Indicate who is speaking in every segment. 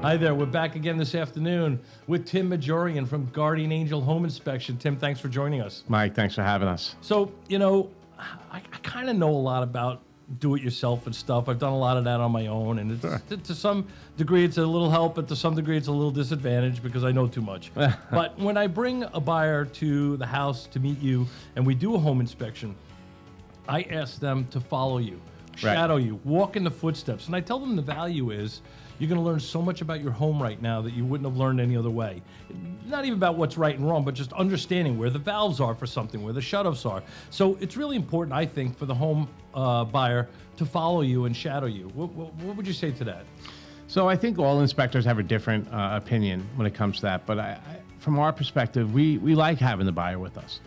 Speaker 1: Hi there. We're back again this afternoon with Tim Magorrian from Guardian Angel Home Inspection. Tim, thanks for joining us.
Speaker 2: Mike, thanks for having us.
Speaker 1: So, I kind of know a lot about do-it-yourself and stuff. I've done a lot of that on my own, and to some degree it's a little help, but to some degree it's a little disadvantage because I know too much. But when I bring a buyer to the house to meet you and we do a home inspection, I ask them to follow you, shadow you, walk in the footsteps, and I tell them the value is you're going to learn so much about your home right now that you wouldn't have learned any other way. Not even about what's right and wrong, but just understanding where the valves are for something, where the shutoffs are. So it's really important, I think, for the home buyer to follow you and shadow you. What would you say to that?
Speaker 2: So I think all inspectors have a different opinion when it comes to that, but from our perspective, we like having the buyer with us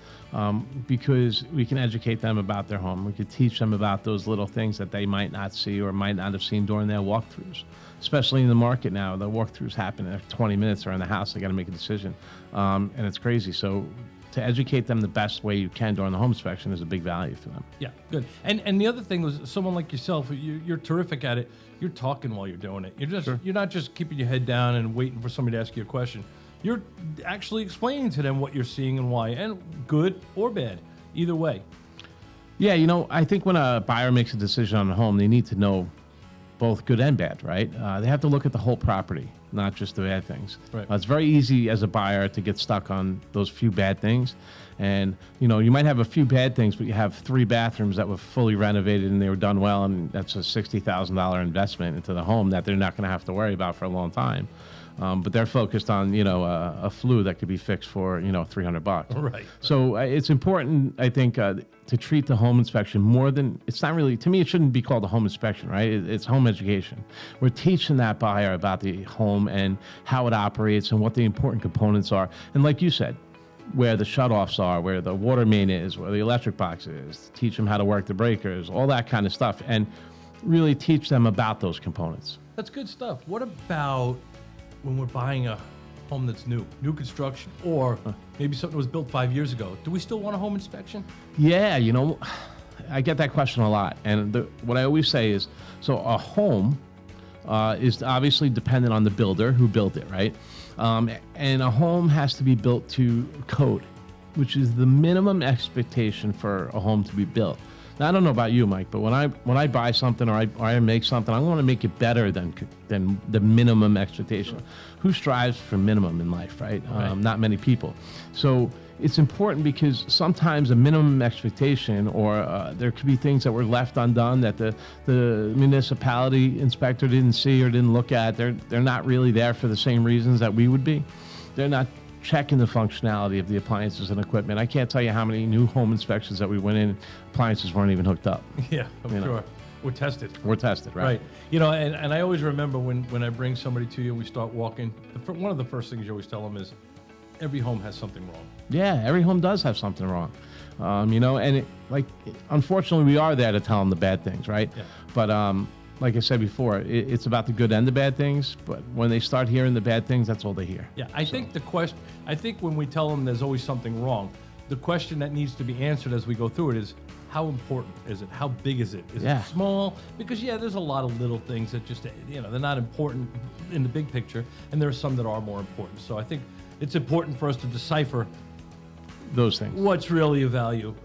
Speaker 2: because we can educate them about their home. We can teach them about those little things that they might not see or might not have seen during their walkthroughs. Especially in the market now, the walkthroughs happen in 20 minutes. They're in the house, they got to make a decision, and it's crazy. So to educate them the best way you can during the home inspection is a big value for them.
Speaker 1: Yeah, good. And the other thing was, someone like yourself, you're terrific at it. You're talking while you're doing it. You're not just keeping your head down and waiting for somebody to ask you a question. You're actually explaining to them what you're seeing and why, and good or bad, either way.
Speaker 2: Yeah, I think when a buyer makes a decision on a home, they need to know both good and bad, right? They have to look at the whole property, not just the bad things.
Speaker 1: Right.
Speaker 2: It's very easy as a buyer to get stuck on those few bad things. And, you might have a few bad things, but you have 3 bathrooms that were fully renovated and they were done well, and that's a $60,000 investment into the home that they're not going to have to worry about for a long time. But they're focused on, a flue that could be fixed for, $300.
Speaker 1: Right.
Speaker 2: So it's important, I think, to treat the home inspection more than, it's not really, to me, it shouldn't be called a home inspection, right? It's home education. We're teaching that buyer about the home and how it operates and what the important components are. And like you said, where the shutoffs are, where the water main is, where the electric box is, teach them how to work the breakers, all that kind of stuff, and really teach them about those components.
Speaker 1: That's good stuff. What about when we're buying a home that's new construction, or maybe something was built 5 years ago? Do we still want a home inspection?
Speaker 2: Yeah, I get that question a lot. And what I always say is, so a home is obviously dependent on the builder who built it, right? And a home has to be built to code, which is the minimum expectation for a home to be built. Now, I don't know about you, Mike, but when I buy something or I make something, I want to make it better than the minimum expectation. Sure. Who strives for minimum in life, right? Not many people. So it's important because sometimes a minimum expectation, or there could be things that were left undone that the municipality inspector didn't see or didn't look at. They're not really there for the same reasons that we would be. They're not checking the functionality of the appliances and equipment. I can't tell you how many new home inspections that we went in, appliances weren't even hooked up.
Speaker 1: Yeah, I'm sure. We're tested.
Speaker 2: We're tested, right?
Speaker 1: Right. And I always remember when I bring somebody to you and we start walking, one of the first things you always tell them is every home has something wrong.
Speaker 2: Yeah, every home does have something wrong. And unfortunately, we are there to tell them the bad things, right?
Speaker 1: Yeah.
Speaker 2: But like I said before, it's about the good and the bad things. But when they start hearing the bad things, that's all they hear.
Speaker 1: Yeah, I think when we tell them there's always something wrong, the question that needs to be answered as we go through it is, how important is it? How big is it? Is it small? Because there's a lot of little things that just, they're not important in the big picture, and there are some that are more important. So I think it's important for us to decipher
Speaker 2: those things.
Speaker 1: What's really a value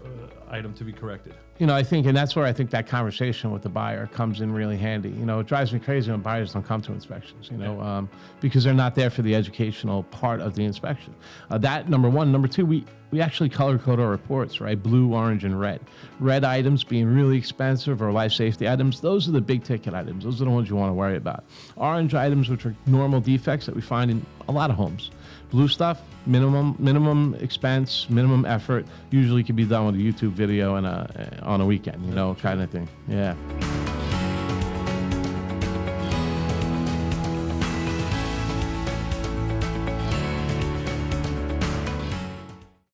Speaker 1: item to be corrected.
Speaker 2: I think, and that's where I think that conversation with the buyer comes in really handy. It drives me crazy when buyers don't come to inspections, because they're not there for the educational part of the inspection. That, number one. Number two, we actually color code our reports, right? Blue, orange, and red. Red items being really expensive or life safety items, those are the big ticket items. Those are the ones you want to worry about. Orange items, which are normal defects that we find in a lot of homes. Blue stuff, minimum expense, minimum effort, usually can be done with a YouTube video and on a weekend, kind of thing. Yeah.